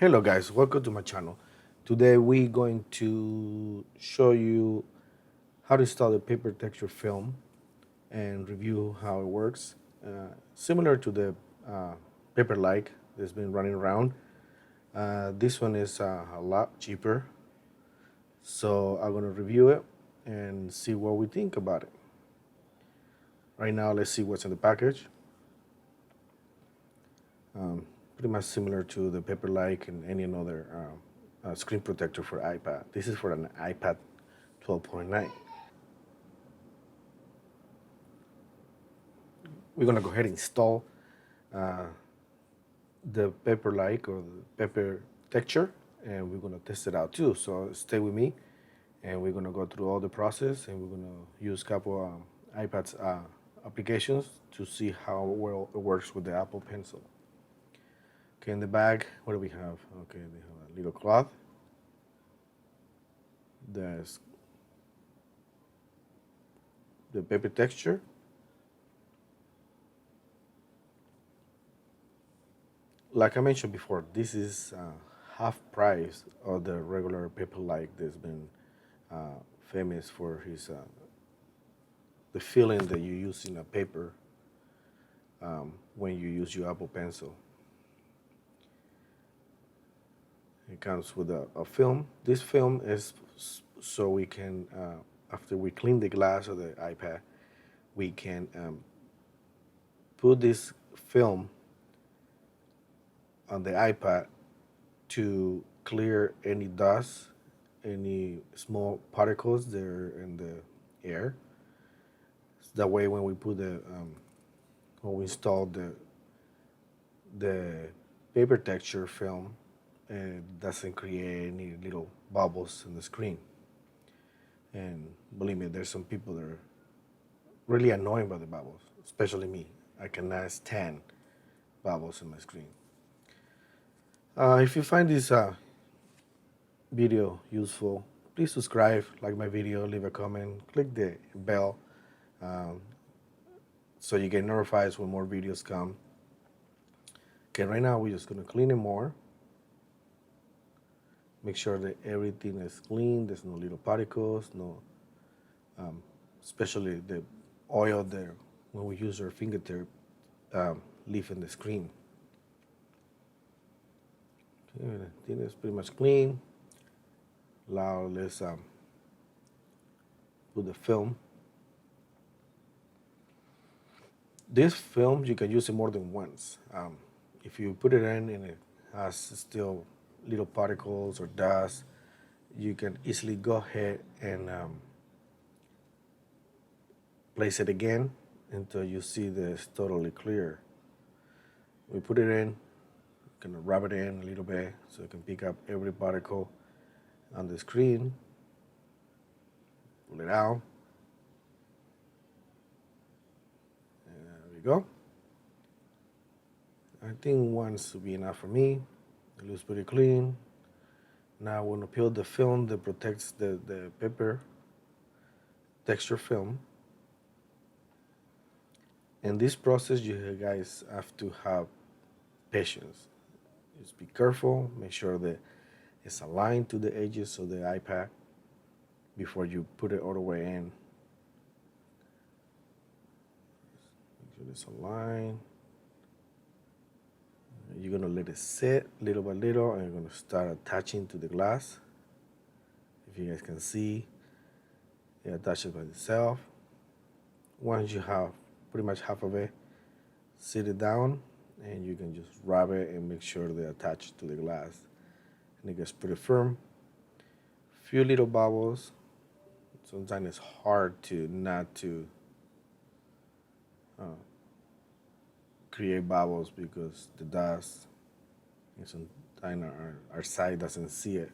Hello guys, welcome to my channel. Today we're going to show you how to install the paper texture film and review how it works. Similar to the PaperLike that's been running around, this one is a lot cheaper. So I'm gonna review it and see what we think about it. Right now, let's see what's in the package. Pretty much similar to the PaperLike and any other screen protector for iPad. This is for an iPad 12.9. We're gonna go ahead and install the PaperLike or the paper texture, and we're gonna test it out too. So stay with me, and we're gonna go through all the process, and we're gonna use a couple iPad's applications to see how well it works with the Apple Pencil. Okay, in the bag, what do we have? Okay, they have a little cloth. There's the paper texture. Like I mentioned before, this is half price of the regular PaperLike that's been famous for his the feeling that you use in a paper when you use your Apple Pencil. It comes with a film. This film is so we can, after we clean the glass of the iPad, we can put this film on the iPad to clear any dust, any small particles that are in the air. That way, when we put when we install the paper texture film, it doesn't create any little bubbles in the screen. And believe me, there's some people that are really annoying by the bubbles, especially me. I cannot stand bubbles in my screen. If you find this video useful, please subscribe, like my video, leave a comment, click the bell um, so you get notified when more videos come. Okay, right now we're just gonna clean it more. Make sure that everything is clean. There's no little particles, no, especially the oil there when we use our fingertip leave in the screen. Okay, I think it's pretty much clean. Now let's put the film. This film you can use it more than once. If you put it in and it has still little particles or dust, you can easily go ahead and place it again until you see that it's totally clear. We put it in, gonna rub it in a little bit so it can pick up every particle on the screen. Pull it out. And there we go. I think one should be enough for me. It looks pretty clean. Now I want to peel the film that protects the paper texture film. In this process, you guys have to have patience. Just be careful, make sure that it's aligned to the edges of the iPad before you put it all the way in. Make sure it's aligned. You're gonna let it sit little by little, and you're gonna start attaching to the glass. If you guys can see, it attaches by itself. Once you have pretty much half of it, sit it down, and you can just rub it and make sure they attach to the glass. And it gets pretty firm. Few little bubbles. Sometimes it's hard to not to create bubbles because the dust and sometimes our side doesn't see it.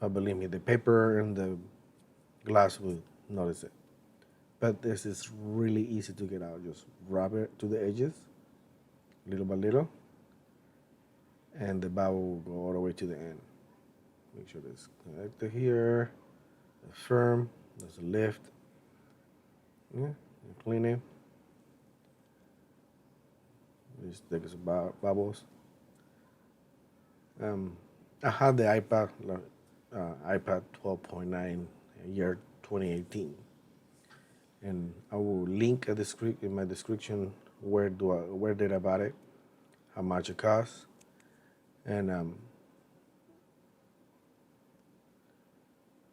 But believe me, the paper and the glass will notice it. But this is really easy to get out. Just rub it to the edges, little by little, and the bubble will go all the way to the end. Make sure it's connected here, it's firm, there's a lift. Yeah, clean it. Just take some bubbles. Um, I had the iPad, iPad 12.9, year 2018, and I will link in my description where did I bought it, how much it costs, and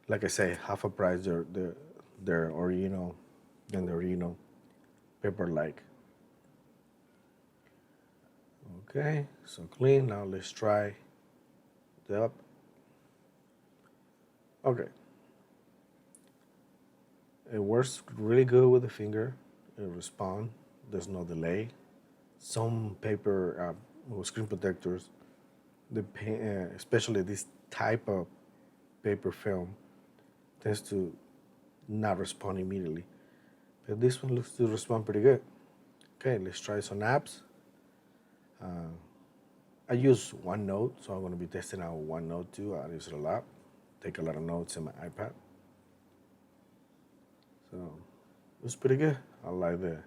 like I say, half a price their original than the original PaperLike. Okay, so clean. Now let's try the up. Okay, it works really good with the finger. It responds. There's no delay. Some paper screen protectors, especially this type of paper film, tends to not respond immediately. But this one looks to respond pretty good. Okay, let's try some apps. I use OneNote, so I'm going to be testing out OneNote too. I use it a lot. Take a lot of notes in my iPad. So it's pretty good. I like the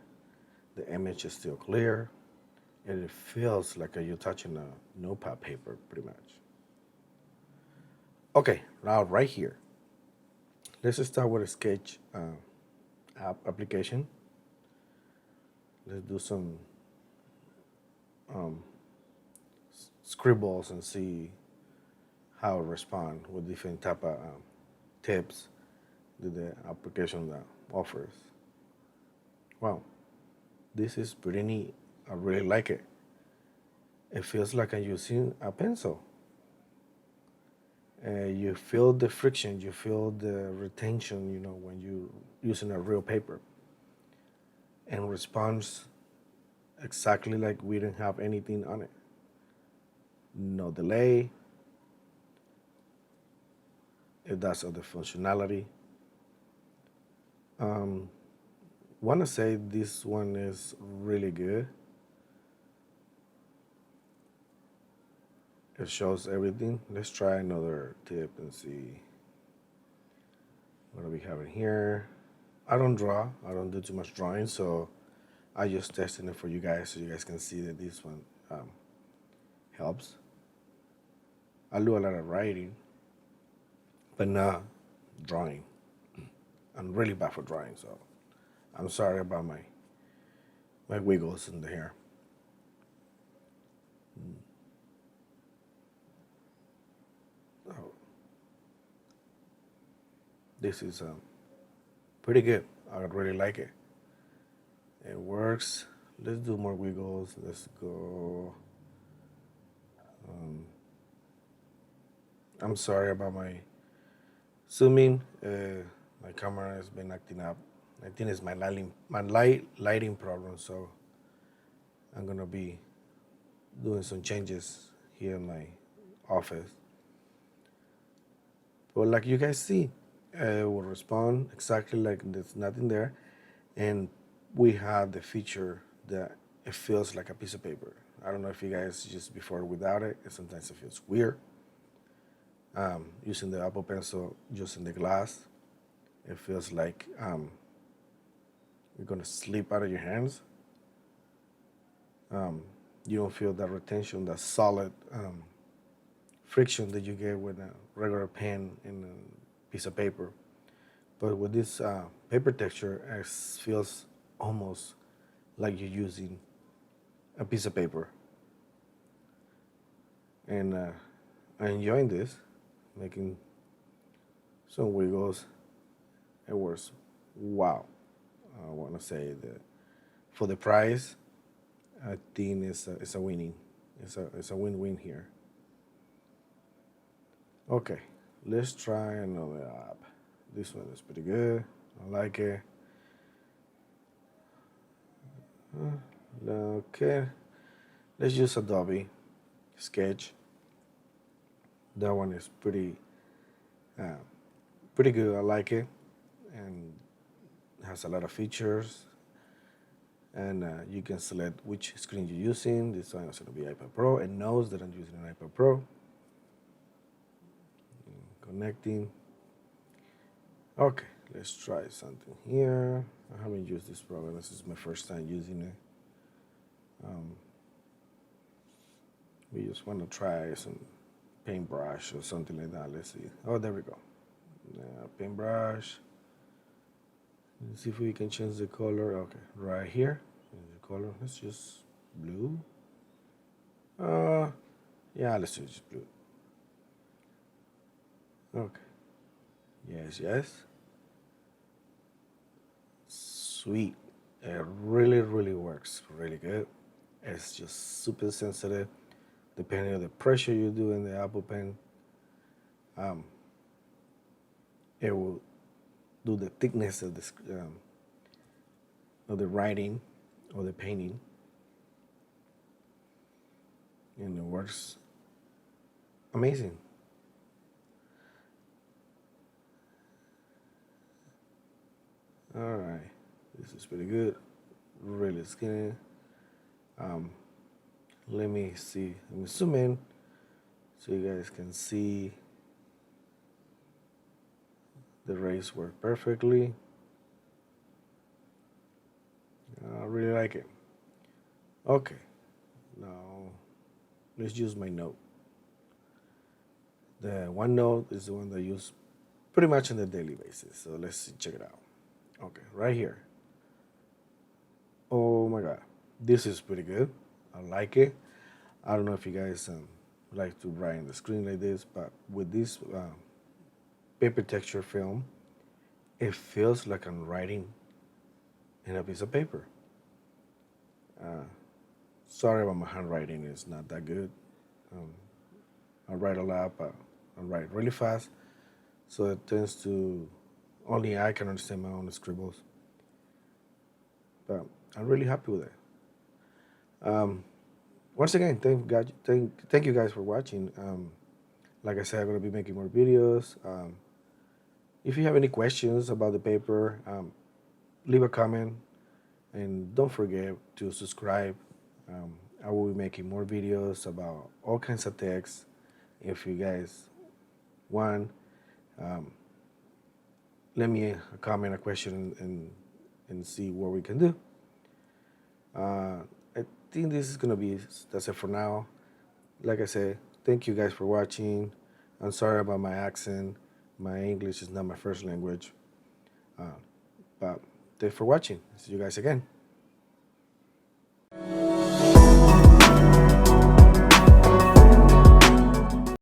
image is still clear, and it feels like you're touching a notepad paper, pretty much. Okay, now right here, let's start with a Sketch app application. Let's do some scribbles and see how it respond with different type of tips that the application offers. Wow, this is pretty neat. I really like it. It feels like I'm using a pencil. You feel the friction, you feel the retention, when you using a real paper, and responds exactly like we didn't have anything on it. No delay. It does other functionality. Want to say this one is really good. It shows everything. Let's try another tip and see what do we have in here. I don't draw. I don't do too much drawing, so I just testing it for you guys so you guys can see that this one helps. I do a lot of writing, but not drawing. I'm really bad for drawing, so I'm sorry about my wiggles in the hair. Oh, this is pretty good. I really like it. It works. Let's do more wiggles. Let's go. I'm sorry about my zooming. My camera has been acting up. I think it's my lighting problem. So I'm gonna be doing some changes here in my office. But like you guys see, it will respond exactly like there's nothing there, and we have the feature that it feels like a piece of paper. I don't know if you guys just before without it. Sometimes it feels weird. Using the Apple Pencil, using the glass, it feels like you're gonna slip out of your hands. You don't feel that retention, that solid friction that you get with a regular pen and a piece of paper. But with this paper texture, it feels almost like you're using a piece of paper. And I'm enjoying this, making some wiggles. It was wow. I want to say that for the price, I think it's a winning. It's a win-win here. Okay, let's try another app. This one is pretty good. I like it. Okay, let's use Adobe Sketch. That one is uh, pretty good. I like it, and has a lot of features. And you can select which screen you're using. This one is going to be iPad Pro. It knows that I'm using an iPad Pro. Connecting. Okay, let's try something here. I haven't used this program. This is my first time using it. We just want to try some paintbrush or something like that. Let's see. Oh, there we go. Paintbrush. Let's see if we can change the color. Okay, right here. Change the color. Let's just blue. Uh, yeah, let's just blue. Okay. Yes, yes. Sweet. It really, really works really good. It's just super sensitive. Depending on the pressure you do in the Apple Pen, um, it will do the thickness of the writing or the painting, and it works amazing. All right, this is pretty good. Really skinny. Um, Let me see. Let me zoom in so you guys can see the rays work perfectly. I really like it. Okay, now let's use my note. The OneNote is the one that I use pretty much on a daily basis. So let's see, check it out. Okay, right here. Oh my God, this is pretty good. I like it. I don't know if you guys like to write on the screen like this, but with this paper texture film, it feels like I'm writing in a piece of paper. Uh, Sorry about my handwriting; it's not that good. Um, I write a lot, but I write really fast, so it tends to only I can understand my own scribbles. But I'm really happy with it. Um, Once again, thank you guys for watching. Like I said, I'm gonna be making more videos. If you have any questions about the paper, leave a comment and don't forget to subscribe. Um, I will be making more videos about all kinds of techs. If you guys want, um, let me a comment, a question, and see what we can do. I think this is gonna be that's it for now. Like I said, thank you guys for watching. I'm sorry about my accent. My English is not my first language, but thanks for watching. See you guys again.